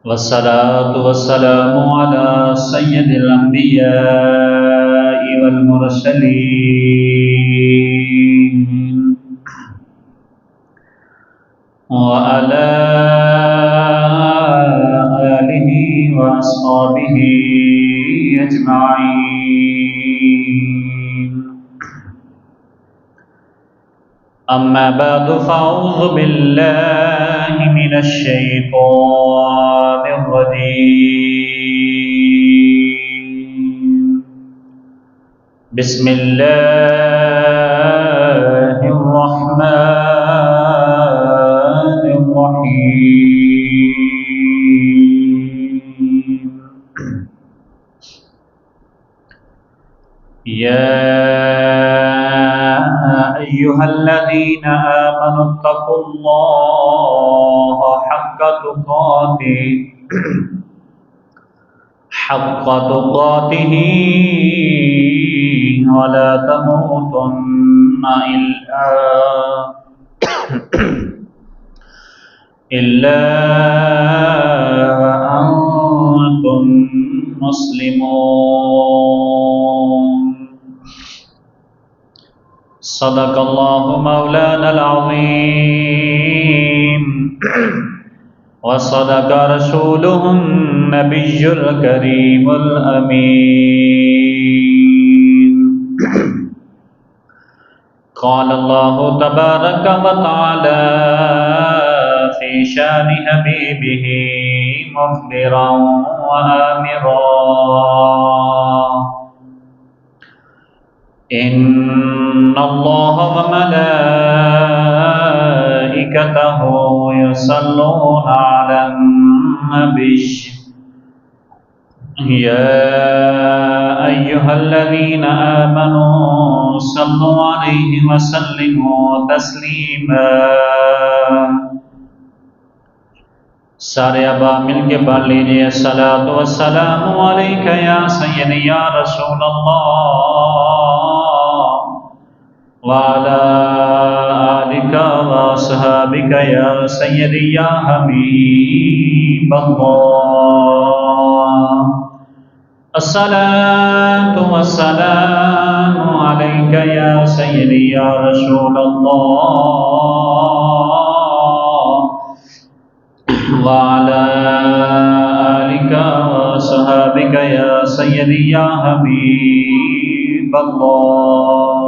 والصلاة والسلام على سيد الأنبياء والمرسلين وعلى آله وأصحابه أجمعين. أما بعد فأعوذ بالله من الشيطان الرجيم. بسم الله الرحمن الرحيم. يا أيها الذين آمنوا اتقوا الله حق تقاته ولا تموتن إلا وأنتم مسلمون. صدق الله مولانا العظيم وصدق رسوله النبي الكريم الأمين. قال الله تبارك وتعالى في شان حبيبه مخبرا وآمرا: إن الله وملائكته يصلون على النبي يا أيها الذين آمنوا صلوا عليه وسلموا تسليما. سارے ابا مل کے پڑھ لیجیے: الصلاۃ والسلام علیک یا سیدی یا رسول اللہ وعلی آلک واصحابک یا سیدی یا حبیب اللہ. الصلاۃ والسلام علیک یا سیدی یا رسول اللہ وعلى آلك وصحابك يا سيدي يا حبيب الله.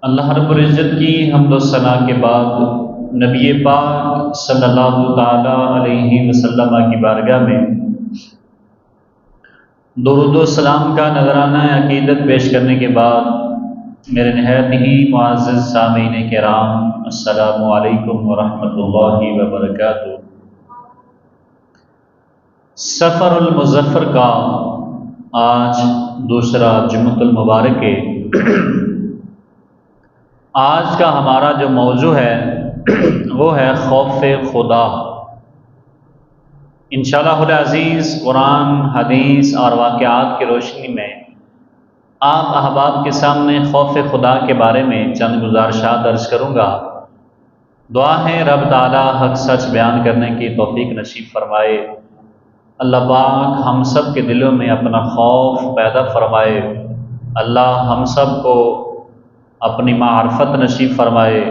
اللہ رب العزت کی حمد و ثنا کے بعد نبی پاک صلی اللہ تعالی علیہ وسلم کی بارگاہ میں درود و سلام کا نذرانہ عقیدت پیش کرنے کے بعد میرے نہایت ہی معزز سامعین کرام، السلام علیکم ورحمۃ اللہ وبرکاتہ. سفر المظفر کا آج دوسرا جمعۃ المبارک ہے. آج کا ہمارا جو موضوع ہے وہ ہے خوف خدا. انشاءاللہ العزیز قرآن، حدیث اور واقعات کی روشنی میں آپ احباب کے سامنے خوف خدا کے بارے میں چند گزارشات عرض کروں گا. دعا ہے رب تعالی حق سچ بیان کرنے کی توفیق نصیب فرمائے. اللہ پاک ہم سب کے دلوں میں اپنا خوف پیدا فرمائے. اللہ ہم سب کو اپنی معرفت نصیب فرمائے.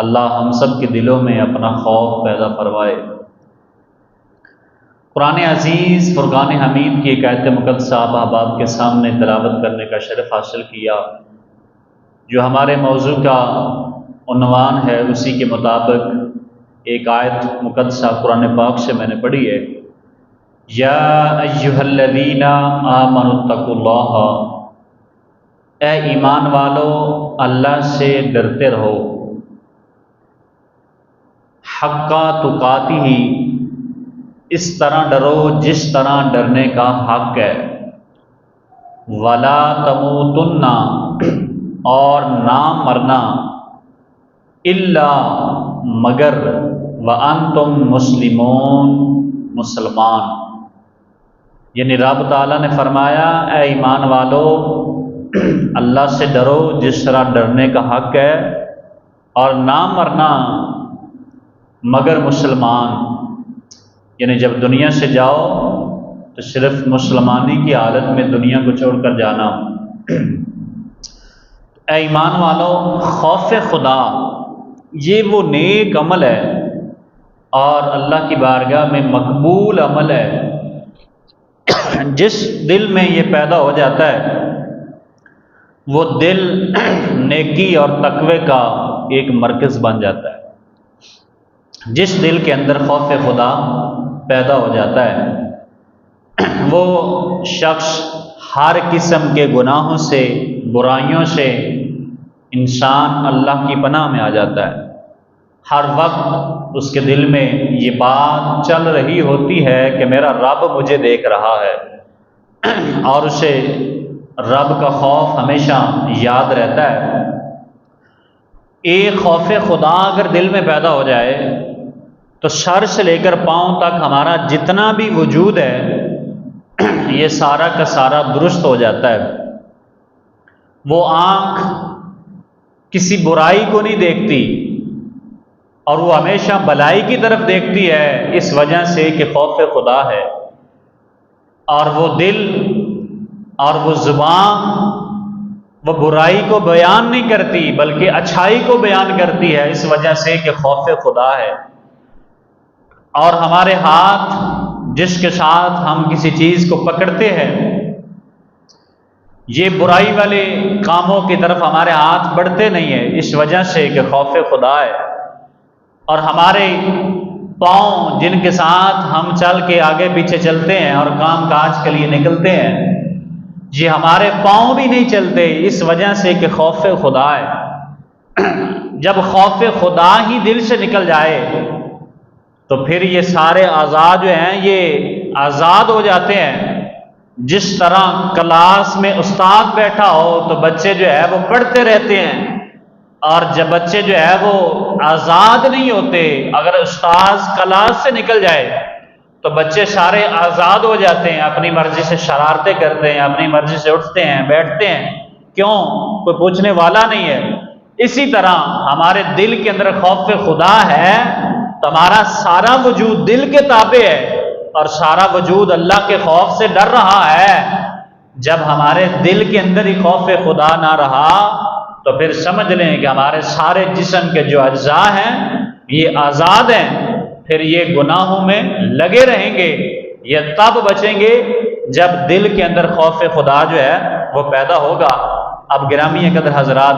اللہ ہم سب کے دلوں میں اپنا خوف پیدا فرمائے. قرآن عزیز فرقان حمید کی ایک آیت مقدسہ آپ احباب کے سامنے تلاوت کرنے کا شرف حاصل کیا. جو ہمارے موضوع کا عنوان ہے اسی کے مطابق ایک آیت مقدسہ قرآن پاک سے میں نے پڑھی ہے: یا ایھا الذین آمنوا اتقوا اللہ. اے ایمان والو اللہ سے ڈرتے رہو. حق تقاتہ، اس طرح ڈرو جس طرح ڈرنے کا حق ہے. ولا تموتن، اور نہ مرنا، الا مگر، وانتم مسلمون، مسلمان. یعنی رب تعالیٰ نے فرمایا اے ایمان والو اللہ سے ڈرو جس طرح ڈرنے کا حق ہے، اور نہ مرنا مگر مسلمان، یعنی جب دنیا سے جاؤ تو صرف مسلمانی کی حالت میں دنیا کو چھوڑ کر جانا۔ اے ایمان والو، خوف خدا یہ وہ نیک عمل ہے اور اللہ کی بارگاہ میں مقبول عمل ہے۔ جس دل میں یہ پیدا ہو جاتا ہے وہ دل نیکی اور تقوی کا ایک مرکز بن جاتا ہے۔ جس دل کے اندر خوف خدا پیدا ہو جاتا ہے وہ شخص ہر قسم کے گناہوں سے، برائیوں سے انسان اللہ کی پناہ میں آ جاتا ہے۔ ہر وقت اس کے دل میں یہ بات چل رہی ہوتی ہے کہ میرا رب مجھے دیکھ رہا ہے، اور اسے رب کا خوف ہمیشہ یاد رہتا ہے۔ ایک خوف خدا اگر دل میں پیدا ہو جائے تو سر سے لے کر پاؤں تک ہمارا جتنا بھی وجود ہے یہ سارا کا سارا درست ہو جاتا ہے۔ وہ آنکھ کسی برائی کو نہیں دیکھتی اور وہ ہمیشہ بھلائی کی طرف دیکھتی ہے، اس وجہ سے کہ خوف خدا ہے۔ اور وہ دل اور وہ زبان وہ برائی کو بیان نہیں کرتی بلکہ اچھائی کو بیان کرتی ہے، اس وجہ سے کہ خوف خدا ہے۔ اور ہمارے ہاتھ جس کے ساتھ ہم کسی چیز کو پکڑتے ہیں یہ برائی والے کاموں کی طرف ہمارے ہاتھ بڑھتے نہیں ہیں، اس وجہ سے کہ خوف خدا ہے۔ اور ہمارے پاؤں جن کے ساتھ ہم چل کے آگے پیچھے چلتے ہیں اور کام کاج کے لیے نکلتے ہیں یہ ہمارے پاؤں بھی نہیں چلتے، اس وجہ سے کہ خوف خدا ہے۔ جب خوف خدا ہی دل سے نکل جائے تو پھر یہ سارے اعضاء جو ہیں یہ آزاد ہو جاتے ہیں۔ جس طرح کلاس میں استاد بیٹھا ہو تو بچے جو ہے وہ پڑھتے رہتے ہیں، اور جب بچے جو ہے وہ آزاد نہیں ہوتے، اگر استاد کلاس سے نکل جائے تو بچے سارے آزاد ہو جاتے ہیں، اپنی مرضی سے شرارتیں کرتے ہیں، اپنی مرضی سے اٹھتے ہیں بیٹھتے ہیں، کیوں؟ کوئی پوچھنے والا نہیں ہے۔ اسی طرح ہمارے دل کے اندر خوف خدا ہے تو ہمارا سارا وجود دل کے تابع ہے اور سارا وجود اللہ کے خوف سے ڈر رہا ہے۔ جب ہمارے دل کے اندر ہی خوف خدا نہ رہا تو پھر سمجھ لیں کہ ہمارے سارے جسم کے جو اجزاء ہیں یہ آزاد ہیں، پھر یہ گناہوں میں لگے رہیں گے۔ یہ تب بچیں گے جب دل کے اندر خوف خدا جو ہے وہ پیدا ہوگا۔ اب گرامی قدر حضرات،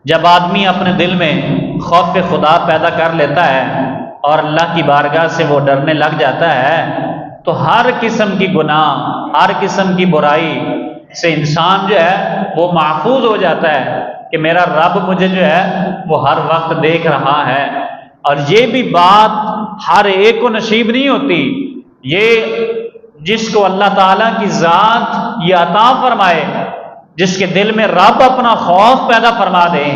جب آدمی اپنے دل میں خوف خدا پیدا کر لیتا ہے اور اللہ کی بارگاہ سے وہ ڈرنے لگ جاتا ہے تو ہر قسم کی گناہ، ہر قسم کی برائی سے انسان جو ہے وہ محفوظ ہو جاتا ہے کہ میرا رب مجھے جو ہے وہ ہر وقت دیکھ رہا ہے۔ اور یہ بھی بات ہر ایک کو نصیب نہیں ہوتی، یہ جس کو اللہ تعالیٰ کی ذات یہ عطا فرمائے، جس کے دل میں رب اپنا خوف پیدا فرما دے،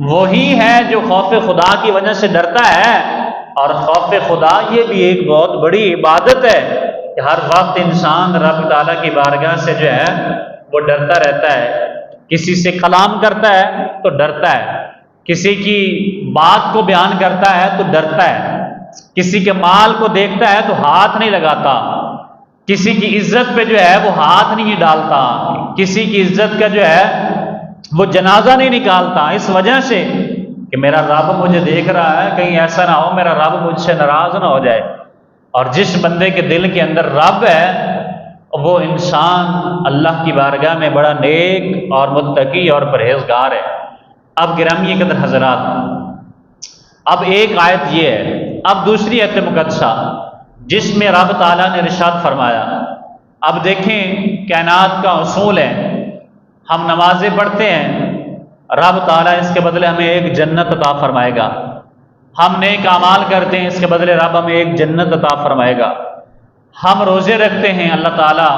وہی ہے جو خوف خدا کی وجہ سے ڈرتا ہے۔ اور خوف خدا یہ بھی ایک بہت بڑی عبادت ہے کہ ہر وقت انسان رب تعالیٰ کی بارگاہ سے جو ہے وہ ڈرتا رہتا ہے۔ کسی سے کلام کرتا ہے تو ڈرتا ہے، کسی کی بات کو بیان کرتا ہے تو ڈرتا ہے، کسی کے مال کو دیکھتا ہے تو ہاتھ نہیں لگاتا، کسی کی عزت پہ جو ہے وہ ہاتھ نہیں ڈالتا، کسی کی عزت کا جو ہے وہ جنازہ نہیں نکالتا، اس وجہ سے کہ میرا رب مجھے دیکھ رہا ہے، کہیں ایسا نہ ہو میرا رب مجھ سے ناراض نہ ہو جائے۔ اور جس بندے کے دل کے اندر رب ہے وہ انسان اللہ کی بارگاہ میں بڑا نیک اور متقی اور پرہیزگار ہے۔ اب گرامی قدر حضرات، اب ایک آیت یہ ہے، اب دوسری آیت مقدسہ جس میں رب تعالیٰ نے ارشاد فرمایا۔ اب دیکھیں کائنات کا اصول ہے، ہم نمازیں پڑھتے ہیں، رب تعالیٰ اس کے بدلے ہمیں ایک جنت عطا فرمائے گا، ہم نیک اعمال کرتے ہیں اس کے بدلے رب ہمیں ایک جنت عطا فرمائے گا، ہم روزے رکھتے ہیں اللہ تعالیٰ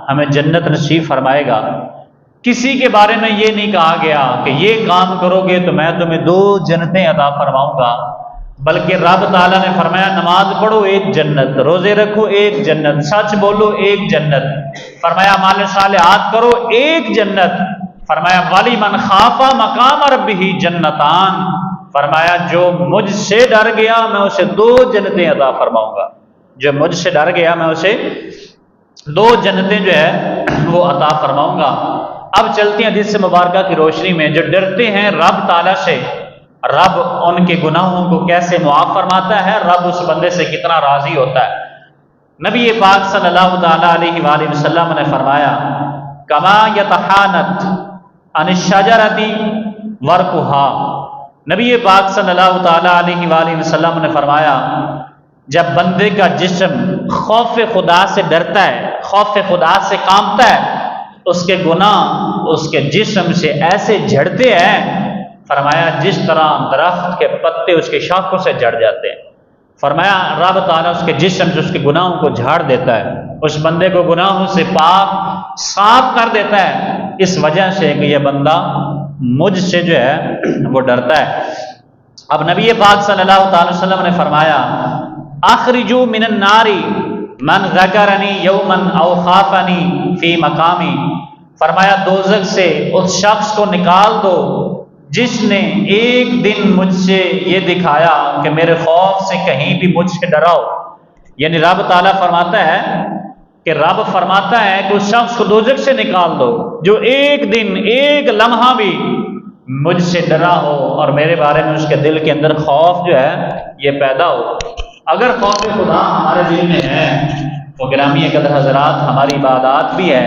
ہمیں جنت نصیب فرمائے گا۔ کسی کے بارے میں یہ نہیں کہا گیا کہ یہ کام کرو گے تو میں تمہیں 2 جنتیں عطا فرماؤں گا، بلکہ رب تعالیٰ نے فرمایا نماز پڑھو 1 جنت، روزے رکھو 1 جنت، سچ بولو 1 جنت، فرمایا اعمال صالحات کرو 1 جنت، فرمایا ولی من خافا مقام ربہ جنتان، فرمایا جو مجھ سے ڈر گیا میں اسے 2 جنتیں عطا فرماؤں گا، جو مجھ سے ڈر گیا میں اسے 2 جنتیں جو ہے وہ عطا فرماؤں گا۔ اب چلتے ہیں حدیث مبارکہ کی روشنی میں، جو ڈرتے ہیں رب تعالیٰ سے، رب ان کے گناہوں کو کیسے معاف فرماتا ہے، رب اس بندے سے کتنا راضی ہوتا ہے۔ نبی پاک صلی اللہ تعالیٰ علیہ وآلہ وسلم نے فرمایا کما یتحانت عن الشجرۃ ورقھا، نبی پاک صلی اللہ تعالیٰ علیہ وآلہ وسلم نے فرمایا جب بندے کا جسم خوف خدا سے ڈرتا ہے، خوف خدا سے کانپتا ہے، اس کے گناہ اس کے جسم سے ایسے جھڑتے ہیں، فرمایا جس طرح درخت کے پتے اس کے شاخوں سے جھڑ جاتے ہیں۔ فرمایا رب تعالیٰ اس کے جسم سے اس کے گناہوں کو جھاڑ دیتا ہے، اس بندے کو گناہوں سے پاک صاف کر دیتا ہے، اس وجہ سے کہ یہ بندہ مجھ سے جو ہے وہ ڈرتا ہے۔ اب نبی پاک صلی اللہ تعالی وسلم نے فرمایا اخرجوا من النار من ذکرنی یوما او خافنی فی مقامی، فرمایا دوزخ سے اس شخص کو نکال دو جس نے ایک دن مجھ سے یہ دکھایا کہ میرے خوف سے کہیں بھی مجھ سے ڈراؤ۔ یعنی رب تعالیٰ فرماتا ہے کہ رب فرماتا ہے کہ اس شخص کو دوزخ سے نکال دو جو ایک دن ایک لمحہ بھی مجھ سے ڈرا ہو اور میرے بارے میں اس کے دل کے اندر خوف جو ہے یہ پیدا ہو۔ اگر خوف خدا ہمارے دل میں ہے تو گرامی قدر حضرات ہماری عبادات بھی ہے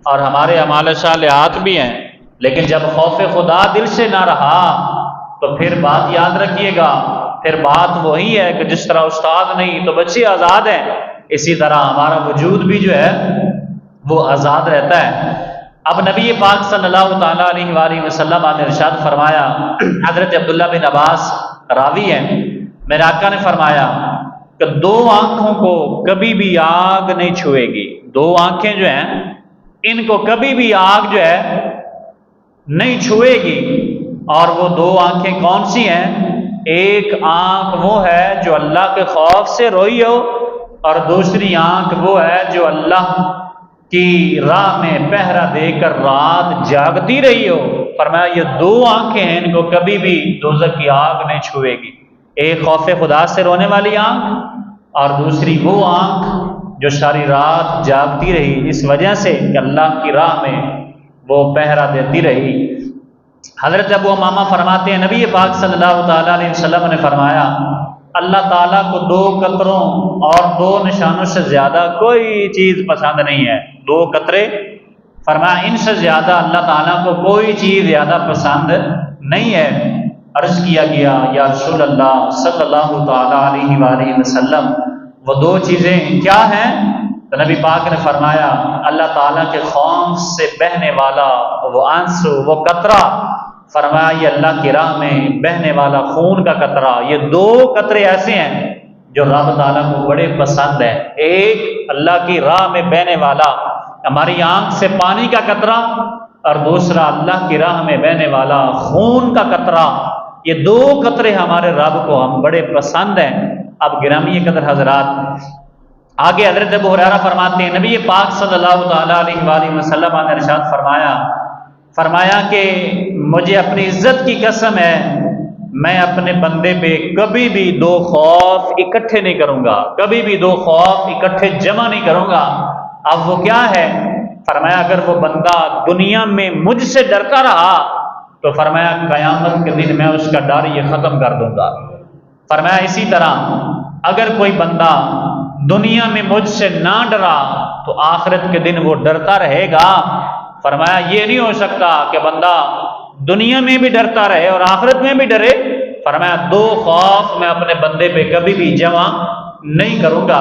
اور ہمارے اعمال صالحات بھی ہیں، لیکن جب خوف خدا دل سے نہ رہا تو پھر بات یاد رکھیے گا، پھر بات وہی ہے کہ جس طرح استاد نہیں تو بچے آزاد ہیں، اسی طرح ہمارا وجود بھی جو ہے وہ آزاد رہتا ہے۔ اب نبی پاک صلی اللہ تعالیٰ علیہ وآلہ وسلم نے ارشاد فرمایا، حضرت عبداللہ بن عباس راوی ہیں، میرے آقا نے فرمایا کہ 2 آنکھوں کو کبھی بھی آگ نہیں چھوئے گی، 2 آنکھیں جو ہیں ان کو کبھی بھی آگ جو ہے نہیں چھوئے گی، اور وہ 2 آنکھیں کون سی ہیں؟ ایک آنکھ وہ ہے جو اللہ کے خوف سے روئی ہو، اور دوسری آنکھ وہ ہے جو اللہ کی راہ میں پہرا دے کر رات جاگتی رہی ہو۔ فرمایا یہ 2 آنکھیں ہیں، ان کو کبھی بھی دوزخ کی آگ نہیں چھوئے گی، ایک خوف خدا سے رونے والی آنکھ اور دوسری وہ آنکھ جو ساری رات جاگتی رہی اس وجہ سے کہ اللہ کی راہ میں وہ پہرا دیتی رہی۔ حضرت ابو امامہ فرماتے ہیں نبی پاک صلی اللہ تعالیٰ علیہ وسلم نے فرمایا اللہ تعالیٰ کو 2 قطروں اور 2 نشانوں سے زیادہ کوئی چیز پسند نہیں ہے، 2 قطرے، فرمایا ان سے زیادہ اللہ تعالیٰ کو کوئی چیز زیادہ پسند نہیں ہے۔ عرض کیا گیا یا رسول اللہ صلی اللہ تعالیٰ علیہ وآلہ وسلم وہ 2 چیزیں کیا ہیں؟ تو نبی پاک نے فرمایا اللہ تعالیٰ کے خوف سے بہنے والا وہ آنسو، وہ قطرہ، فرمایا یہ اللہ کی راہ میں بہنے والا خون کا قطرہ، یہ 2 قطرے ایسے ہیں جو رب تعالیٰ کو بڑے پسند ہیں، ایک اللہ کی راہ میں بہنے والا ہماری آنکھ سے پانی کا قطرہ، اور دوسرا اللہ کی راہ میں بہنے والا خون کا قطرہ، یہ 2 قطرے ہمارے رب کو ہم بڑے پسند ہیں۔ اب گرامی قدر حضرات آگے حضرت ابو ہریرہ فرماتے ہیں نبی پاک صلی اللہ تعالیٰ علیہ وآلہ وسلم نے ارشاد فرمایا کہ مجھے اپنی عزت کی قسم ہے میں اپنے بندے پہ کبھی بھی 2 خوف اکٹھے نہیں کروں گا، کبھی بھی 2 خوف اکٹھے جمع نہیں کروں گا۔ اب وہ کیا ہے؟ فرمایا اگر وہ بندہ دنیا میں مجھ سے ڈرتا رہا تو فرمایا قیامت کے دن میں اس کا ڈر یہ ختم کر دوں گا۔ فرمایا اسی طرح اگر کوئی بندہ دنیا میں مجھ سے نہ ڈرا تو آخرت کے دن وہ ڈرتا رہے گا۔ فرمایا یہ نہیں ہو سکتا کہ بندہ دنیا میں بھی ڈرتا رہے اور آخرت میں بھی ڈرے، فرمایا 2 خوف میں اپنے بندے پہ کبھی بھی جمع نہیں کروں گا۔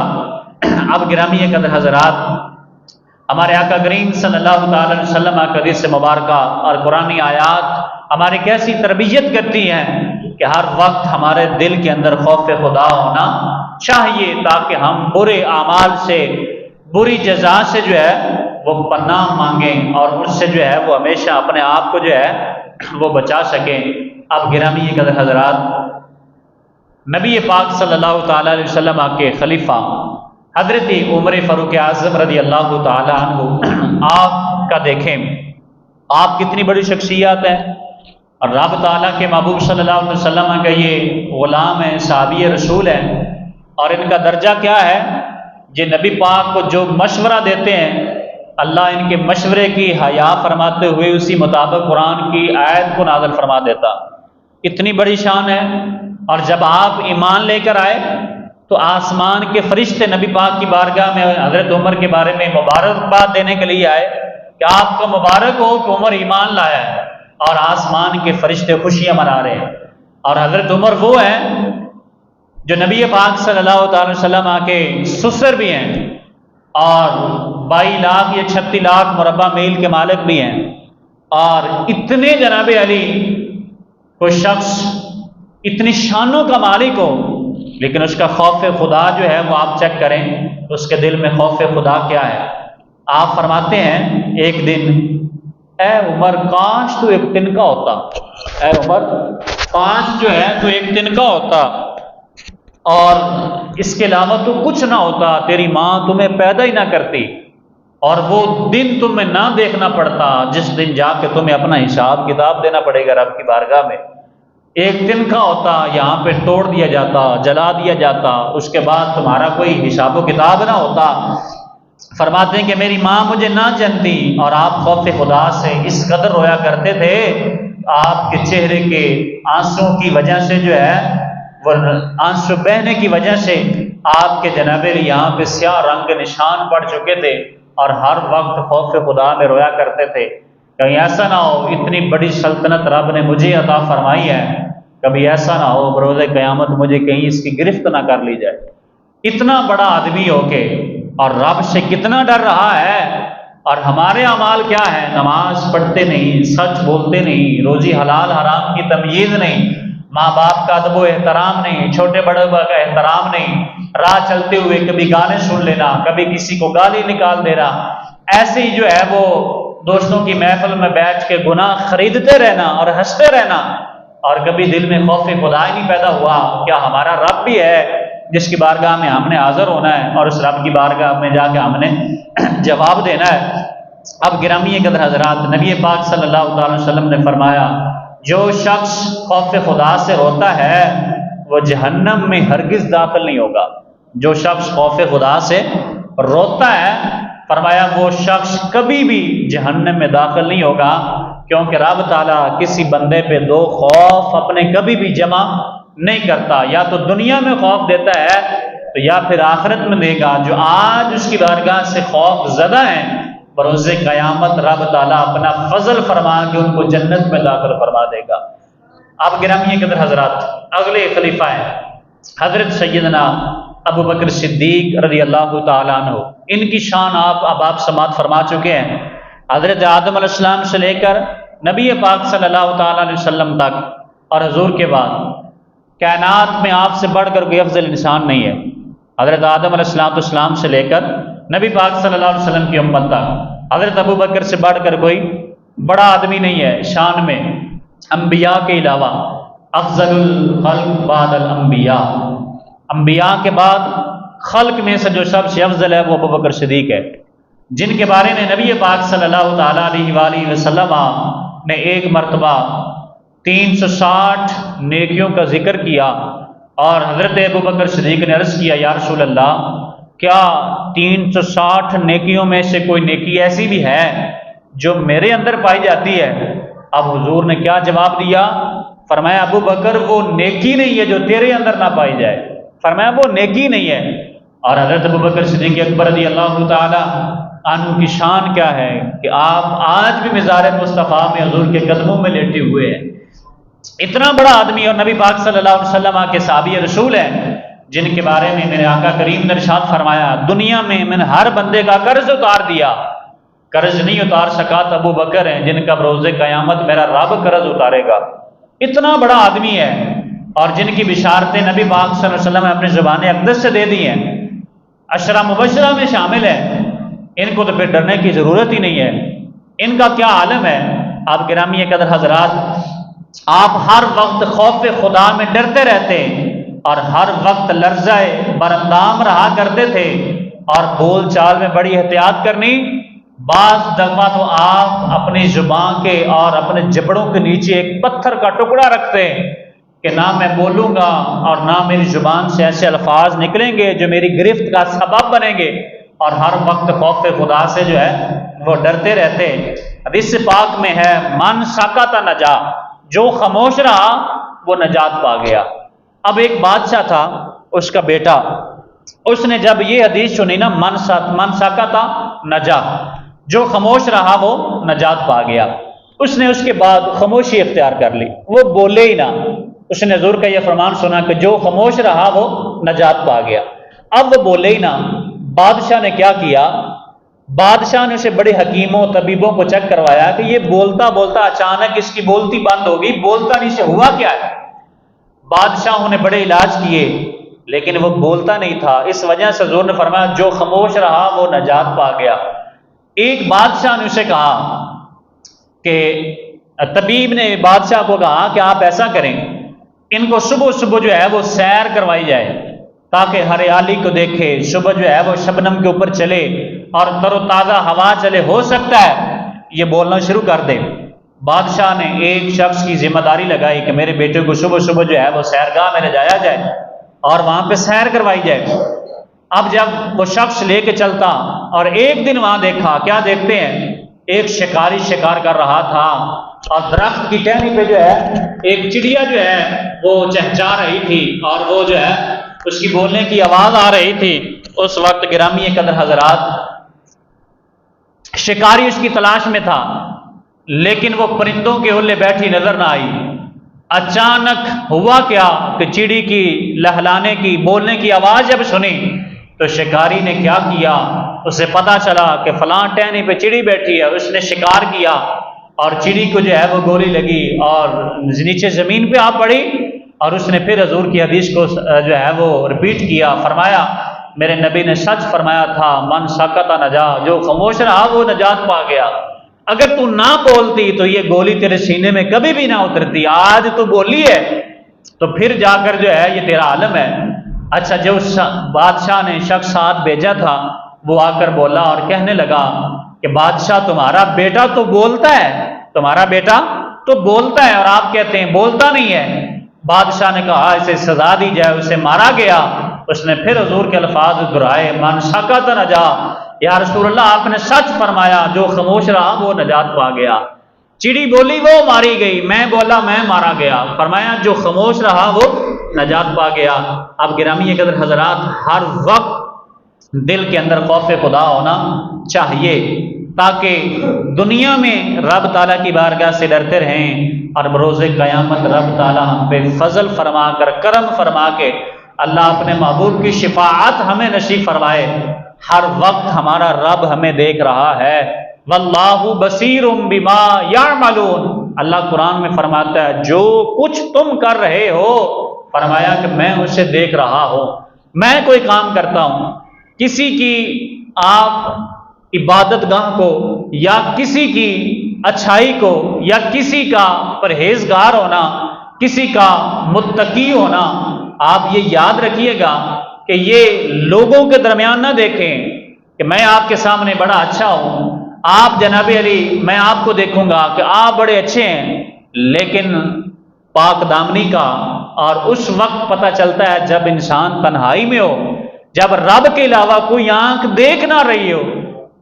اب گرامی قدر حضرات ہمارے آقا کریم صلی اللہ تعالی علیہ وسلم کی حدیث مبارکہ اور قرآنی آیات ہماری کیسی تربیت کرتی ہیں کہ ہر وقت ہمارے دل کے اندر خوف خدا ہونا چاہیے تاکہ ہم برے اعمال سے، بری جزا سے جو ہے وہ پناہ مانگیں اور اس سے جو ہے وہ ہمیشہ اپنے آپ کو جو ہے وہ بچا سکیں۔ اب گرامی قدر حضرات نبی پاک صلی اللہ تعالیٰ علیہ وسلم کے خلیفہ حضرت عمر فاروق اعظم رضی اللہ تعالیٰ عنہ آپ کا دیکھیں آپ کتنی بڑی شخصیات ہیں، اور رب تعالیٰ کے محبوب صلی اللہ علیہ وسلم کا یہ غلام ہے، صحابی رسول ہے، اور ان کا درجہ کیا ہے؟ یہ نبی پاک کو جو مشورہ دیتے ہیں اللہ ان کے مشورے کی حیا فرماتے ہوئے اسی مطابق قرآن کی آیت کو نازل فرما دیتا۔ اتنی بڑی شان ہے۔ اور جب آپ ایمان لے کر آئے تو آسمان کے فرشتے نبی پاک کی بارگاہ میں حضرت عمر کے بارے میں مبارکباد دینے کے لیے آئے کہ آپ کو مبارک ہو کہ عمر ایمان لایا ہے، اور آسمان کے فرشتے خوشیاں منا رہے ہیں۔ اور حضرت عمر وہ ہیں جو نبی پاک صلی اللہ تعالی وسلم کے سسر بھی ہیں، اور 22 لاکھ یا 36 لاکھ مربع میل کے مالک بھی ہیں۔ اور اتنے جناب علی کوئی شخص اتنی شانوں کا مالک ہو، لیکن اس کا خوف خدا جو ہے وہ آپ چیک کریں تو اس کے دل میں خوف خدا کیا ہے۔ آپ فرماتے ہیں ایک دن، اے عمر کاش تو ایک تنکا ہوتا، اے عمر کاش جو ہے تو ایک تنکا ہوتا، اور اس کے علاوہ تو کچھ نہ ہوتا، تیری ماں تمہیں پیدا ہی نہ کرتی، اور وہ دن تمہیں نہ دیکھنا پڑتا جس دن جا کے تمہیں اپنا حساب کتاب دینا پڑے گا رب کی بارگاہ میں۔ ایک تنکا ہوتا، یہاں پہ توڑ دیا جاتا، جلا دیا جاتا، اس کے بعد تمہارا کوئی حساب و کتاب نہ ہوتا۔ فرماتے ہیں کہ میری ماں مجھے نہ جانتی، اور آپ خوف خدا سے اس قدر رویا کرتے تھے، آپ کے چہرے کے آنسوں کی وجہ سے جو ہے وہ آنسو بہنے کی وجہ سے آپ کے جناب یہاں پہ سیاہ رنگ کے نشان پڑ چکے تھے، اور ہر وقت خوف خدا میں رویا کرتے تھے کہیں ایسا نہ ہو اتنی بڑی سلطنت رب نے مجھے عطا فرمائی ہے، کبھی ایسا نہ ہو بروز قیامت مجھے کہیں اس کی گرفت نہ کر لی جائے۔ اتنا بڑا آدمی ہو کے اور رب سے کتنا ڈر رہا ہے، اور ہمارے اعمال کیا ہے؟ نماز پڑھتے نہیں، سچ بولتے نہیں، روزی حلال حرام کی تمیز نہیں، ماں باپ کا ادب و احترام نہیں، چھوٹے بڑے کا احترام نہیں، راہ چلتے ہوئے کبھی گانے سن لینا، کبھی کسی کو گالی نکال دینا، ایسے ہی جو ہے وہ دوستوں کی محفل میں بیٹھ کے گناہ خریدتے رہنا اور ہنستے رہنا، اور کبھی دل میں خوف خدا ہی نہیں پیدا ہوا۔ کیا ہمارا رب بھی ہے جس کی بارگاہ میں ہم نے حاضر ہونا ہے، اور اس رب کی بارگاہ میں جا کے ہم نے جواب دینا ہے۔ اب گرامی قدر حضرات، نبی پاک صلی اللہ علیہ وسلم نے فرمایا جو شخص خوف خدا سے روتا ہے وہ جہنم میں ہرگز داخل نہیں ہوگا۔ جو شخص خوف خدا سے روتا ہے، فرمایا وہ شخص کبھی بھی جہنم میں داخل نہیں ہوگا، کیونکہ رب تعالیٰ کسی بندے پہ دو خوف اپنے کبھی بھی جمع نہیں کرتا، یا تو دنیا میں خوف دیتا ہے تو یا پھر آخرت میں دے گا۔ جو آج اس کی بارگاہ سے خوف زدہ ہیں، بروز قیامت رب تعالیٰ اپنا فضل فرما کے ان کو جنت میں داخل فرما دے گا۔ اب گرامی قدر حضرات، اگلے خلیفہ ہیں حضرت سیدنا ابو بکر صدیق رضی اللہ تعالیٰ عنہ۔ ان کی شان آپ سماعت فرما چکے ہیں۔ حضرت آدم علیہ السلام سے لے کر نبی پاک صلی اللہ تعالیٰ علیہ وسلم تک، اور حضور کے بعد کائنات میں آپ سے بڑھ کر کوئی افضل انسان نہیں ہے۔ حضرت آدم علیہ السلام سے لے کر نبی پاک صلی اللہ علیہ وسلم کی امت تک حضرت ابو بکر سے بڑھ کر کوئی بڑا آدمی نہیں ہے شان میں۔ انبیاء کے علاوہ افضل الخلق بعد الانبیاء، انبیاء کے بعد خلق میں سے جو سب سے افضل ہے وہ ابو بکر صدیق ہے، جن کے بارے میں نبی پاک صلی اللہ تعالیٰ علیہ وآلہ وسلم نے ایک مرتبہ 360 نیکیوں کا ذکر کیا، اور حضرت ابو بکر صدیق نے عرض کیا یا رسول اللہ کیا 360 نیکیوں میں سے کوئی نیکی ایسی بھی ہے جو میرے اندر پائی جاتی ہے؟ اب حضور نے کیا جواب دیا؟ فرمایا ابو بکر وہ نیکی نہیں ہے جو تیرے اندر نہ پائی جائے، فرمایا وہ نیکی نہیں ہے۔ اور حضرت ابو بکر صدیق اکبر رضی اللہ تعالی عنہ کی شان کیا ہے کہ آپ آج بھی مزار مصطفیٰ میں حضور کے قدموں میں لیٹے ہوئے ہیں۔ اتنا بڑا آدمی اور نبی پاک صلی اللہ علیہ وسلم کے صحابی رسول ہیں، جن کے بارے میں میرے آقا کریم نے ارشاد فرمایا دنیا میں نے ہر بندے کا قرض اتار دیا، قرض نہیں اتار سکا تو ابو بکر ہیں جن کا بروز قیامت میرا رب قرض اتارے گا۔ اتنا بڑا آدمی ہے، اور جن کی بشارتیں نبی پاک صلی اللہ علیہ وسلم نے اپنی زبان اقدس سے دے دی ہیں، عشرہ مبشرہ میں شامل ہے، ان کو تو پھر ڈرنے کی ضرورت ہی نہیں ہے۔ ان کا کیا عالم ہے؟ آپ گرامی قدر حضرات، آپ ہر وقت خوف خدا میں ڈرتے رہتے اور ہر وقت لرزائے براندام رہا کرتے تھے، اور بول چال میں بڑی احتیاط کرنی، بعض دفعہ تو آپ اپنی زبان کے اور اپنے جبڑوں کے نیچے ایک پتھر کا ٹکڑا رکھتے ہیں کہ نہ میں بولوں گا اور نہ میری زبان سے ایسے الفاظ نکلیں گے جو میری گرفت کا سبب بنیں گے، اور ہر وقت خوف خدا سے جو ہے وہ ڈرتے رہتے۔ حدیث پاک میں ہے من سکت نجا، جو خاموش رہا وہ نجات پا گیا۔ اب ایک بادشاہ تھا، اس کا بیٹا، اس نے جب یہ حدیث سنی نا من سکت نجا، جو خاموش رہا وہ نجات پا گیا، اس نے اس کے بعد خاموشی اختیار کر لی، وہ بولے ہی نہ۔ اس نے حضور کا یہ فرمان سنا کہ جو خاموش رہا وہ نجات پا گیا۔ اب وہ بولے ہی نہ۔ بادشاہ نے کیا کیا؟ بادشاہ نے اسے بڑے حکیموں طبیبوں کو چیک کروایا کہ یہ بولتا بولتا اچانک اس کی بولتی بند ہو گئی، بولتا نہیں، سے ہوا کیا ہے؟ بادشاہوں نے بڑے علاج کیے لیکن وہ بولتا نہیں تھا، اس وجہ سے حضور نے فرمایا جو خاموش رہا وہ نجات پا گیا۔ ایک بادشاہ نے اسے کہا کہ طبیب نے بادشاہ کو کہا کہ آپ ایسا کریں، ان کو صبح صبح جو ہے وہ سیر کروائی جائے تاکہ ہریالی کو دیکھے، صبح جو ہے وہ شبنم کے اوپر چلے اور تر و تازہ ہوا چلے، ہو سکتا ہے یہ بولنا شروع کر دے۔ بادشاہ نے ایک شخص کی ذمہ داری لگائی کہ میرے بیٹے کو صبح صبح جو ہے وہ سیرگاہ میں لے جایا جائے اور وہاں پہ سیر کروائی جائے۔ اب جب وہ شخص لے کے چلتا اور ایک دن وہاں دیکھا، کیا دیکھتے ہیں؟ ایک شکاری شکار کر رہا تھا اور درخت کی ٹہنی پہ جو ہے ایک چڑیا جو ہے وہ چہچہا رہی تھی اور وہ جو ہے اس کی بولنے کی آواز آ رہی تھی۔ اس وقت گرامی قدر حضرات شکاری اس کی تلاش میں تھا لیکن وہ پرندوں کے اولے بیٹھی نظر نہ آئی۔ اچانک ہوا کیا کہ چڑی کی لہلانے کی، بولنے کی آواز جب سنی تو شکاری نے کیا کیا، اسے پتا چلا کہ فلاں ٹہنی پہ چڑی بیٹھی ہے، اس نے شکار کیا اور چڑی کو جو ہے وہ گولی لگی اور نیچے زمین پہ آ پڑی، اور اس نے پھر حضور کی حدیث کو جو ہے وہ ریپیٹ کیا، فرمایا میرے نبی نے سچ فرمایا تھا من سکت نجا، جو خاموش رہا وہ نجات پا گیا۔ اگر تو نہ بولتی تو یہ گولی تیرے سینے میں کبھی بھی نہ اترتی، آج تو بولی ہے تو پھر جا کر جو ہے یہ تیرا عالم ہے۔ اچھا، جو بادشاہ نے شخص ساتھ بھیجا تھا وہ آ کر بولا اور کہنے لگا کہ بادشاہ تمہارا بیٹا تو بولتا ہے، تمہارا بیٹا تو بولتا ہے اور آپ کہتے ہیں بولتا نہیں ہے۔ بادشاہ نے کہا اسے سزا دی جائے، اسے مارا گیا۔ اس نے پھر حضور کے الفاظ دہرائے من سکت نجا، یا رسول اللہ آپ نے سچ فرمایا، جو خاموش رہا وہ نجات پا گیا۔ چڑی بولی وہ ماری گئی، میں بولا میں مارا گیا، فرمایا جو خاموش رہا وہ نجات پا گیا۔ اب گرامی قدر حضرات ہر وقت دل کے اندر خوف خدا ہونا چاہیے تاکہ دنیا میں رب تعالیٰ کی بارگاہ سے ڈرتے رہیں اور بروز قیامت رب تعالیٰ ہم پہ فضل فرما کر، کرم فرما کے اللہ اپنے محبوب کی شفاعت ہمیں نصیب فرمائے۔ ہر وقت ہمارا رب ہمیں دیکھ رہا ہے، واللہ بصیر بما یعملون، اللہ قرآن میں فرماتا ہے جو کچھ تم کر رہے ہو، فرمایا کہ میں اسے دیکھ رہا ہوں۔ میں کوئی کام کرتا ہوں، کسی کی آپ عبادت گاہ کو یا کسی کی اچھائی کو یا کسی کا پرہیزگار ہونا، کسی کا متقی ہونا، آپ یہ یاد رکھیے گا کہ یہ لوگوں کے درمیان نہ دیکھیں کہ میں آپ کے سامنے بڑا اچھا ہوں، آپ جناب علی میں آپ کو دیکھوں گا کہ آپ بڑے اچھے ہیں، لیکن پاک دامنی کا اور اس وقت پتہ چلتا ہے جب انسان تنہائی میں ہو، جب رب کے علاوہ کوئی آنکھ دیکھ نہ رہی ہو،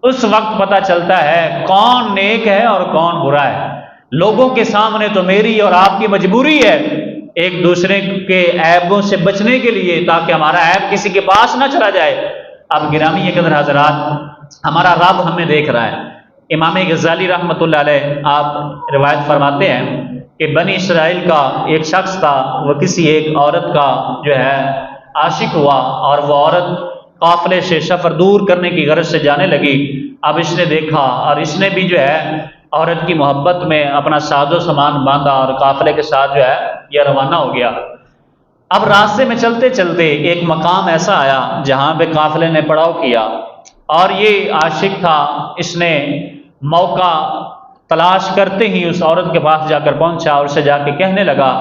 اس وقت پتہ چلتا ہے کون نیک ہے اور کون برا ہے۔ لوگوں کے سامنے تو میری اور آپ کی مجبوری ہے ایک دوسرے کے عیبوں سے بچنے کے لیے تاکہ ہمارا عیب کسی کے پاس نہ چلا جائے۔ اب گرامی قدر حضرات ہمارا رب ہمیں دیکھ رہا ہے۔ امام غزالی رحمۃ اللہ علیہ آپ روایت فرماتے ہیں کہ بنی اسرائیل کا ایک شخص تھا، وہ کسی ایک عورت کا جو ہے عاشق ہوا اور وہ عورت قافلے سے سفر دور کرنے کی غرض سے جانے لگی۔ اب اس نے دیکھا اور اس نے بھی جو ہے عورت کی محبت میں اپنا ساز و سامان باندھا اور قافلے کے ساتھ جو ہے یہ روانہ ہو گیا۔ اب راستے میں چلتے چلتے ایک مقام ایسا آیا جہاں پہ قافلے نے پڑاؤ کیا اور یہ عاشق تھا، اس نے موقع تلاش کرتے ہی اس عورت کے پاس جا کر پہنچا اور اسے جا کے کہنے لگا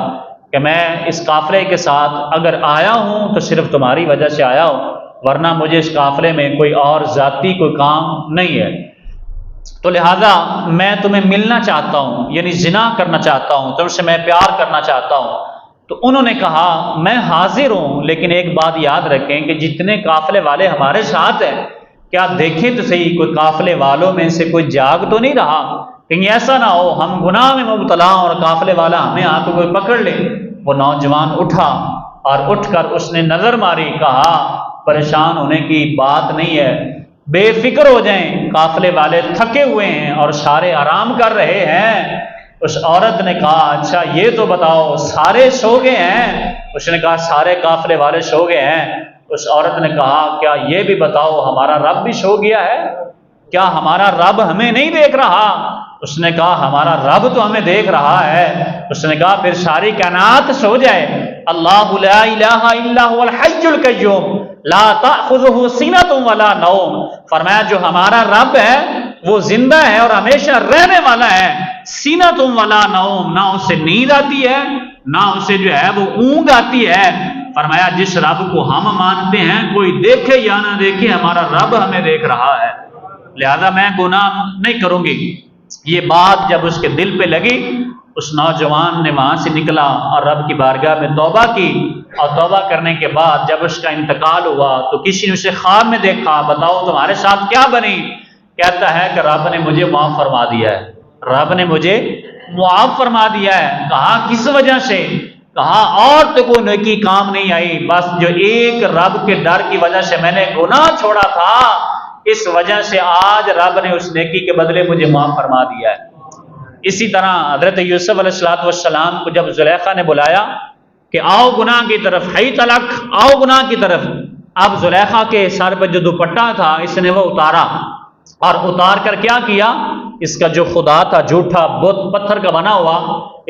کہ میں اس قافلے کے ساتھ اگر آیا ہوں تو صرف تمہاری وجہ سے آیا ہوں، ورنہ مجھے اس قافلے میں کوئی اور ذاتی کوئی کام نہیں ہے۔ تو لہذا میں تمہیں ملنا چاہتا ہوں، یعنی زنا کرنا چاہتا ہوں، تم سے میں پیار کرنا چاہتا ہوں۔ تو انہوں نے کہا میں حاضر ہوں، لیکن ایک بات یاد رکھیں کہ جتنے قافلے والے ہمارے ساتھ ہیں، کیا دیکھیں تو صحیح کوئی قافلے والوں میں سے کوئی جاگ تو نہیں رہا، کہیں ایسا نہ ہو ہم گناہ میں مبتلا اور قافلے والا ہمیں آ کے کوئی پکڑ لے۔ وہ نوجوان اٹھا اور اٹھ کر اس نے نظر ماری، کہا پریشان ہونے کی بات نہیں ہے، بے فکر ہو جائیں، قافلے والے تھکے ہوئے ہیں اور سارے آرام کر رہے ہیں۔ اس عورت نے کہا اچھا یہ تو بتاؤ سارے سو گئے ہیں؟ اس نے کہا سارے قافلے والے سو گئے ہیں۔ اس عورت نے کہا کیا یہ بھی بتاؤ ہمارا رب بھی سو گیا ہے؟ کیا ہمارا رب ہمیں نہیں دیکھ رہا؟ اس نے کہا ہمارا رب تو ہمیں دیکھ رہا ہے۔ اس نے کہا پھر ساری کائنات سو جائے۔ اللہ لا الہ الا هو الحی القیوم لا تأخذہ سینۃ ولا نوم، فرمایا جو ہمارا رب ہے وہ زندہ ہے اور ہمیشہ رہنے والا ہے، سینۃ ولا نوم، نہ اسے نیند آتی ہے نہ اسے جو ہے وہ اونگ آتی ہے۔ فرمایا جس رب کو ہم مانتے ہیں کوئی دیکھے یا نہ دیکھے ہمارا رب ہمیں دیکھ رہا ہے، لہذا میں گناہ نہیں کروں گی۔ یہ بات جب اس کے دل پہ لگی، اس نوجوان نے وہاں سے نکلا اور رب کی بارگاہ میں توبہ کی، اور توبہ کرنے کے بعد جب اس کا انتقال ہوا تو کسی نے اسے خواب میں دیکھا، بتاؤ تمہارے ساتھ کیا بنی؟ کہتا ہے کہ رب نے مجھے معاف فرما دیا ہے، رب نے مجھے معاف فرما دیا ہے۔ کہا کس وجہ سے؟ کہا اور تو کوئی نیکی کام نہیں آئی، بس جو ایک رب کے ڈر کی وجہ سے میں نے گناہ چھوڑا تھا، اس وجہ سے آج رب نے اس نیکی کے بدلے مجھے معاف فرما دیا ہے۔ اسی طرح حضرت یوسف علیہ السلام کو جب زلیخا نے بلایا کہ آؤ گناہ کی طرف، ہی تلک آؤ گناہ کی طرف، اب زلیخا کے سر پہ جو دوپٹہ تھا اس نے وہ اتارا، اور اتار کر کیا کیا، اس کا جو خدا تھا جھوٹا بت پتھر کا بنا ہوا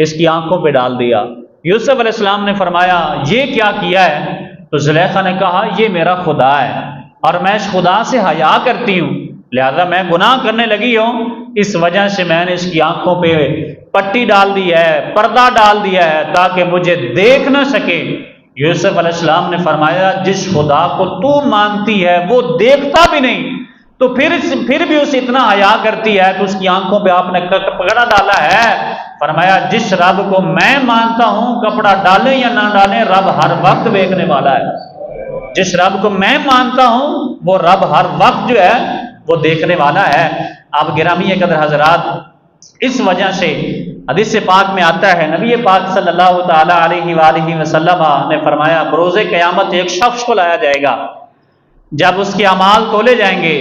اس کی آنکھوں پہ ڈال دیا۔ یوسف علیہ السلام نے فرمایا یہ کیا کیا ہے؟ تو زلیخا نے کہا یہ میرا خدا ہے اور میں اس خدا سے حیا کرتی ہوں، لہذا میں گناہ کرنے لگی ہوں، اس وجہ سے میں نے اس کی آنکھوں پہ پٹی ڈال دی ہے، پردہ ڈال دیا ہے تاکہ مجھے دیکھ نہ سکے۔ یوسف علیہ السلام نے فرمایا جس خدا کو تو مانتی ہے وہ دیکھتا بھی نہیں، تو پھر بھی اسے اتنا حیا کرتی ہے تو اس کی آنکھوں پہ آپ نے پگڑا ڈالا ہے۔ فرمایا جس رب کو میں مانتا ہوں کپڑا ڈالیں یا نہ ڈالیں رب ہر وقت دیکھنے والا ہے، جس رب کو میں مانتا ہوں وہ رب ہر وقت جو ہے وہ دیکھنے والا ہے۔ اب گرامی قدر حضرات، اس وجہ سے حدیث پاک میں آتا ہے نبی پاک صلی اللہ تعالی علیہ وآلہ وسلم نے فرمایا بروز قیامت ایک شخص کو لایا جائے گا، جب اس کے اعمال تولے جائیں گے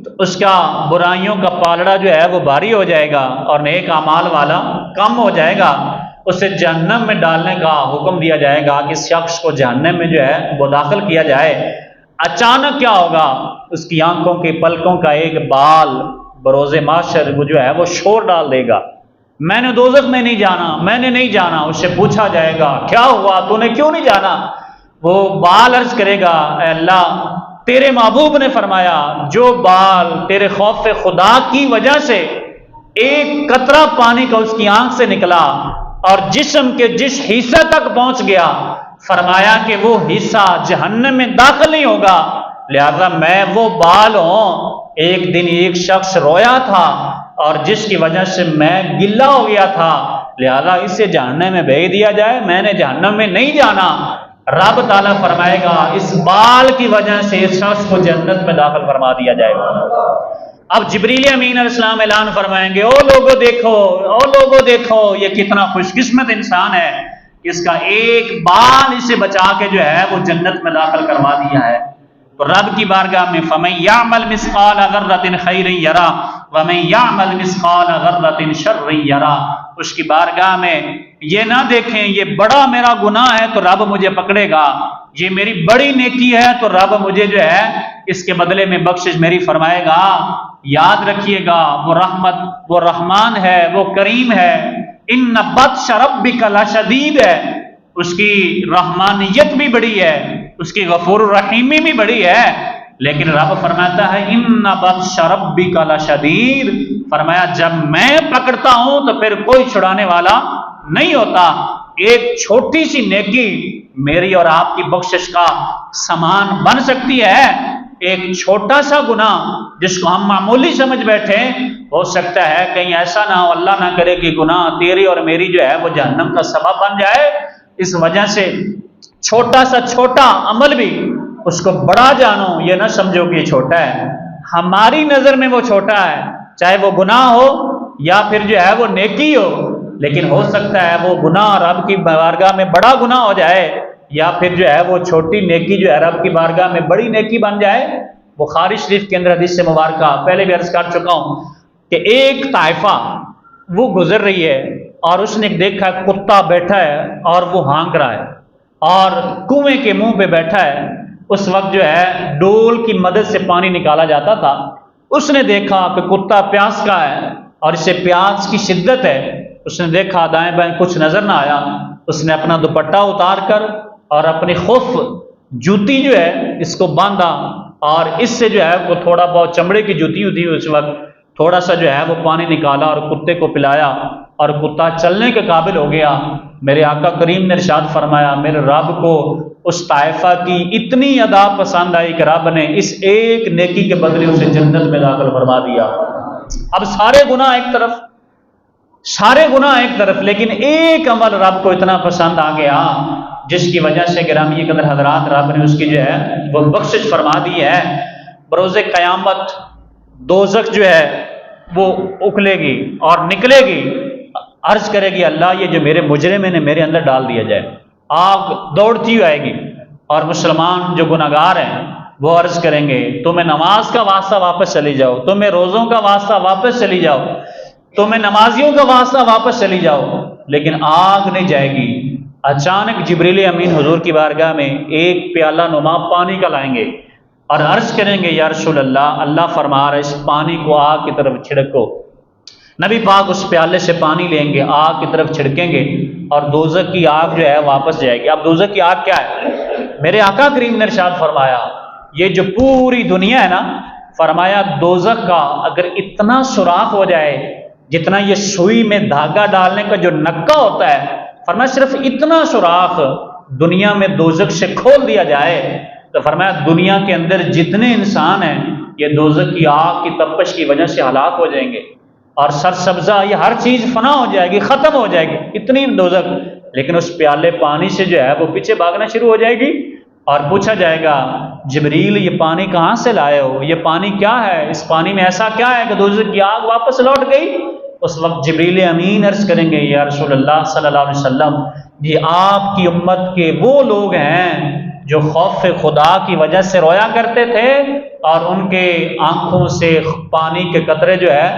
تو اس کا برائیوں کا پالڑا جو ہے وہ بھاری ہو جائے گا اور نیک اعمال والا کم ہو جائے گا، اسے جہنم میں ڈالنے کا حکم دیا جائے گا کہ اس شخص کو جہنم میں جو ہے وہ داخل کیا جائے۔ اچانک کیا ہوگا، اس کی آنکھوں کے پلکوں کا ایک بال بروز محشر وہ جو ہے وہ شور ڈال دے گا، میں نے دوزخ میں نہیں جانا، میں نے نہیں جانا۔ اس سے پوچھا جائے گا کیا ہوا، تو نے کیوں نہیں جانا؟ وہ بال عرض کرے گا اے اللہ تیرے محبوب نے فرمایا جو بال تیرے خوف خدا کی وجہ سے ایک قطرہ پانی کا اس کی آنکھ سے نکلا اور جسم کے جس حصے تک پہنچ گیا، فرمایا کہ وہ حصہ جہنم میں داخل نہیں ہوگا، لہذا میں وہ بال ہوں۔ ایک دن ایک شخص رویا تھا اور جس کی وجہ سے میں گلا ہو گیا تھا، لہذا اسے جہنم میں بھیج دیا جائے، میں نے جہنم میں نہیں جانا۔ رب تعالیٰ فرمائے گا اس بال کی وجہ سے اس شخص کو جنت میں داخل فرما دیا جائے گا۔ اب جبریل امین علیہ السلام اعلان فرمائیں گے او لوگو دیکھو، او لوگو دیکھو، یہ کتنا خوش قسمت انسان ہے، اس کا ایک بال اسے بچا کے جو ہے وہ جنت میں داخل کروا دیا ہے۔ تو رب کی بارگاہ میں فَمَن يَعْمَلْ مِثْقَالَ ذَرَّةٍ خَيْرًا يَرَهُ وَمَن يَعْمَلْ مِثْقَالَ ذَرَّةٍ شَرًّا يَرَهُ، اس کی بارگاہ میں یہ نہ دیکھیں یہ بڑا میرا گناہ ہے تو رب مجھے پکڑے گا، یہ میری بڑی نیکی ہے تو رب مجھے جو ہے اس کے بدلے میں بخشش میری فرمائے گا۔ یاد رکھیے گا وہ رحمت، وہ رحمان ہے، وہ کریم ہے، ان بطش ربک لشدید ہے، اس کی رحمانیت بھی بڑی ہے، اس کی غفور الرحیمی بھی بڑی ہے، لیکن رب فرماتا ہے ان بطش ربک لشدید، فرمایا جب میں پکڑتا ہوں تو پھر کوئی چھڑانے والا نہیں ہوتا۔ ایک چھوٹی سی نیکی میری اور آپ کی بخشش کا سامان بن سکتی ہے، ایک چھوٹا سا گناہ جس کو ہم معمولی سمجھ بیٹھے، ہو سکتا ہے کہیں ایسا نہ ہو، اللہ نہ کرے کہ گناہ تیری اور میری جو ہے وہ جہنم کا سبب بن جائے۔ اس وجہ سے چھوٹا سا چھوٹا عمل بھی اس کو بڑا جانو، یہ نہ سمجھو کہ یہ چھوٹا ہے۔ ہماری نظر میں وہ چھوٹا ہے، چاہے وہ گناہ ہو یا پھر جو ہے وہ نیکی ہو، لیکن ہو سکتا ہے وہ گناہ رب کی بارگاہ میں بڑا گناہ ہو جائے، یا پھر جو ہے وہ چھوٹی نیکی جو ہے رب کی بارگاہ میں بڑی نیکی بن جائے۔ بخاری شریف کے اندر حدیث سے مبارکہ پہلے بھی عرض کر چکا ہوں کہ ایک طائفہ وہ گزر رہی ہے اور اس نے دیکھا کتا بیٹھا ہے اور وہ ہانک رہا ہے اور کنویں کے منہ پہ بیٹھا ہے۔ اس وقت جو ہے ڈول کی مدد سے پانی نکالا جاتا تھا۔ اس نے دیکھا کہ کتا پیاس کا ہے اور اسے پیاس کی شدت ہے۔ اس نے دیکھا دائیں بائیں کچھ نظر نہ آیا، اس نے اپنا دوپٹہ اتار کر اور اپنی خف جوتی جو ہے اس کو باندھا اور اس سے جو ہے وہ تھوڑا بہت چمڑے کی جوتی ہوتی اس وقت تھوڑا سا جو ہے وہ پانی نکالا اور کتے کو پلایا اور کتا چلنے کے قابل ہو گیا۔ میرے آقا کریم نے ارشاد فرمایا، میرے رب کو اس طائفہ کی اتنی ادا پسند آئی کہ رب نے اس ایک نیکی کے بدلے اسے جنت میں داخل فرما دیا۔ اب سارے گناہ ایک طرف لیکن ایک عمل رب کو اتنا پسند آ گیا جس کی وجہ سے گرامی قدر حضرات رب نے اس کی جو ہے وہ بخشش فرما دی ہے۔ بروز قیامت دوزخ جو ہے وہ اکھلے گی اور نکلے گی، عرض کرے گی اللہ یہ جو میرے مجرم نے میرے اندر ڈال دیا جائے۔ آگ دوڑتی ہوئی آئے گی اور مسلمان جو گناہگار ہیں وہ عرض کریں گے تمہیں نماز کا واسطہ واپس چلی جاؤ، تمہیں روزوں کا واسطہ واپس چلی جاؤ، تمہیں نمازیوں کا واسطہ واپس چلی جاؤ، لیکن آگ نہیں جائے گی۔ اچانک جبریل امین حضور کی بارگاہ میں ایک پیالہ نما پانی کا لائیں گے اور عرض کریں گے یا رسول اللہ، اللہ فرما رہا ہے اس پانی کو آگ کی طرف چھڑکو۔ نبی پاک اس پیالے سے پانی لیں گے، آگ کی طرف چھڑکیں گے اور دوزخ کی آگ جو ہے واپس جائے گی۔ اب دوزخ کی آگ کیا ہے؟ میرے آقا کریم نے ارشاد فرمایا یہ جو پوری دنیا ہے نا، فرمایا دوزخ کا اگر اتنا سوراخ ہو جائے جتنا یہ سوئی میں دھاگا ڈالنے کا جو نکا ہوتا ہے، فرمایا صرف اتنا سوراخ دنیا میں دوزخ سے کھول دیا جائے تو فرمایا دنیا کے اندر جتنے انسان ہیں یہ دوزخ کی آگ کی تپش کی وجہ سے ہلاک ہو جائیں گے اور سرسبزہ یہ ہر چیز فنا ہو جائے گی، ختم ہو جائے گی اتنی دوزخ۔ لیکن اس پیالے پانی سے جو ہے وہ پیچھے بھاگنا شروع ہو جائے گی اور پوچھا جائے گا جبریل یہ پانی کہاں سے لائے ہو، یہ پانی کیا ہے، اس پانی میں ایسا کیا ہے کہ دوزخ کی آگ واپس لوٹ گئی؟ اس وقت جبریل امین عرض کریں گے یا رسول اللہ صلی اللہ علیہ وسلم یہ آپ کی امت کے وہ لوگ ہیں جو خوف خدا کی وجہ سے رویا کرتے تھے اور ان کے آنکھوں سے پانی کے قطرے جو ہے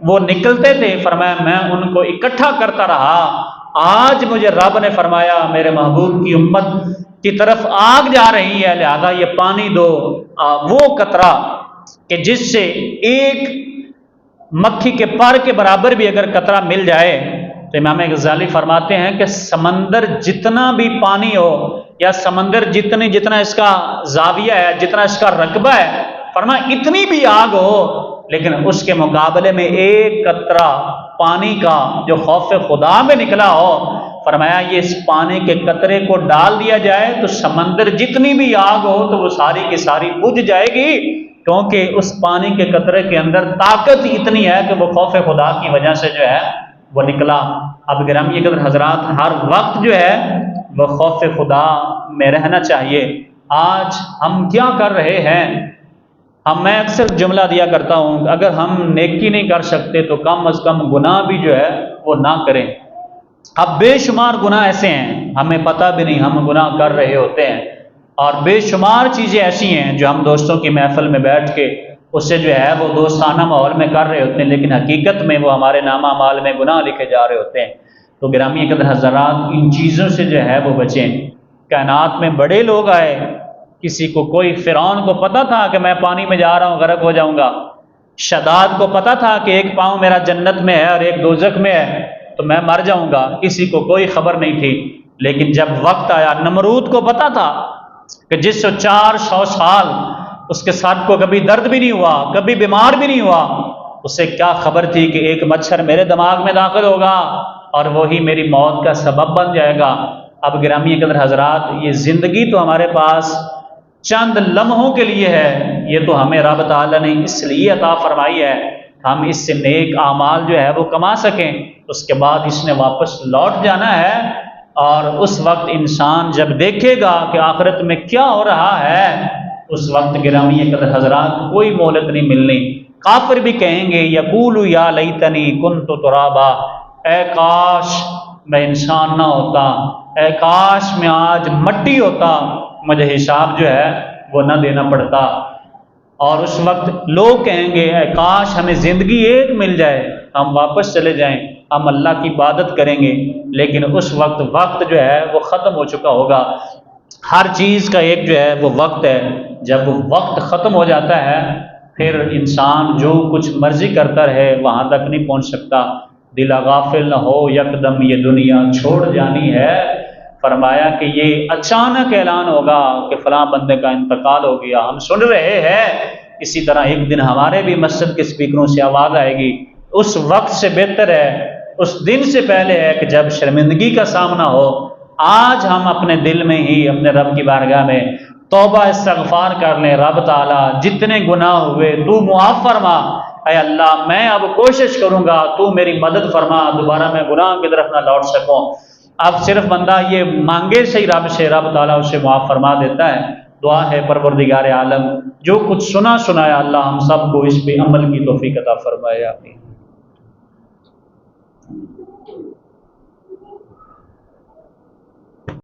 وہ نکلتے تھے۔ فرمایا میں ان کو اکٹھا کرتا رہا، آج مجھے رب نے فرمایا میرے محبوب کی امت کی طرف آگ جا رہی ہے، لہذا یہ پانی دو۔ وہ قطرہ کہ جس سے ایک مکھی کے پر کے برابر بھی اگر قطرہ مل جائے تو امام غزالی فرماتے ہیں کہ سمندر جتنا بھی پانی ہو یا سمندر جتنا اس کا زاویہ ہے، جتنا اس کا رقبہ ہے، فرمایا اتنی بھی آگ ہو لیکن اس کے مقابلے میں ایک قطرہ پانی کا جو خوف خدا میں نکلا ہو، فرمایا یہ اس پانی کے قطرے کو ڈال دیا جائے تو سمندر جتنی بھی آگ ہو تو وہ ساری کی ساری بجھ جائے گی، کیونکہ اس پانی کے قطرے کے اندر طاقت اتنی ہے کہ وہ خوف خدا کی وجہ سے جو ہے وہ نکلا۔ اب گرامی قدر حضرات ہر وقت جو ہے وہ خوف خدا میں رہنا چاہیے۔ آج ہم کیا کر رہے ہیں؟ میں اکثر جملہ دیا کرتا ہوں اگر ہم نیکی نہیں کر سکتے تو کم از کم گناہ بھی جو ہے وہ نہ کریں۔ اب بے شمار گناہ ایسے ہیں ہمیں پتہ بھی نہیں ہم گناہ کر رہے ہوتے ہیں، اور بے شمار چیزیں ایسی ہیں جو ہم دوستوں کی محفل میں بیٹھ کے اس سے جو ہے وہ دوستانہ ماحول میں کر رہے ہوتے ہیں، لیکن حقیقت میں وہ ہمارے نامہ اعمال میں گناہ لکھے جا رہے ہوتے ہیں۔ تو گرامی قدر حضرات ان چیزوں سے جو ہے وہ بچیں۔ کائنات میں بڑے لوگ آئے، کسی کو کوئی فرعون کو پتا تھا کہ میں پانی میں جا رہا ہوں غرق ہو جاؤں گا، شداد کو پتا تھا کہ ایک پاؤں میرا جنت میں ہے اور ایک دوزخ میں ہے تو میں مر جاؤں گا، کسی کو کوئی خبر نہیں تھی۔ لیکن جب وقت آیا نمرود کو پتا تھا کہ جس سے 400 سال اس کے ساتھ کو کبھی درد بھی نہیں ہوا، کبھی بیمار بھی نہیں ہوا، اسے کیا خبر تھی کہ ایک مچھر میرے دماغ میں داخل ہوگا اور وہی میری موت کا سبب بن جائے گا۔ اب گرامی قدر حضرات یہ زندگی تو ہمارے پاس چند لمحوں کے لیے ہے، یہ تو ہمیں رب تعالیٰ نے اس لیے عطا فرمائی ہے ہم اس سے نیک اعمال جو ہے وہ کما سکیں، اس کے بعد اس نے واپس لوٹ جانا ہے۔ اور اس وقت انسان جب دیکھے گا کہ آخرت میں کیا ہو رہا ہے، اس وقت گرامی قدر حضرات کوئی مہلت نہیں ملنی۔ کافر بھی کہیں گے یقول یا لیتنی کنت ترابا، اے کاش میں انسان نہ ہوتا، اے کاش میں آج مٹی ہوتا، مجھے حساب جو ہے وہ نہ دینا پڑتا۔ اور اس وقت لوگ کہیں گے اے کاش ہمیں زندگی ایک مل جائے، ہم واپس چلے جائیں، ہم اللہ کی عبادت کریں گے۔ لیکن اس وقت جو ہے وہ ختم ہو چکا ہوگا۔ ہر چیز کا ایک جو ہے وہ وقت ہے، جب وہ وقت ختم ہو جاتا ہے پھر انسان جو کچھ مرضی کرتا رہے وہاں تک نہیں پہنچ سکتا۔ دل غافل نہ ہو یکدم یہ دنیا چھوڑ جانی ہے، فرمایا کہ یہ اچانک اعلان ہوگا کہ فلاں بندے کا انتقال ہو گیا، ہم سن رہے ہیں، اسی طرح ایک دن ہمارے بھی مسجد کے سپیکروں سے آواز آئے گی۔ اس وقت سے بہتر ہے، اس دن سے پہلے ہے کہ جب شرمندگی کا سامنا ہو، آج ہم اپنے دل میں ہی اپنے رب کی بارگاہ میں توبہ استغفار کر لیں، رب تعالیٰ جتنے گناہ ہوئے تو معاف فرما، اے اللہ میں اب کوشش کروں گا تو میری مدد فرما، دوبارہ میں گناہ کی طرف نہ لوٹ سکوں۔ اب صرف بندہ یہ مانگے سے ہی رب سے، رب تعالیٰ اسے معاف فرما دیتا ہے۔ دعا ہے پروردگار عالم جو کچھ سنایا اللہ ہم سب کو اس پہ عمل کی توفیق عطا فرمائے، آمین۔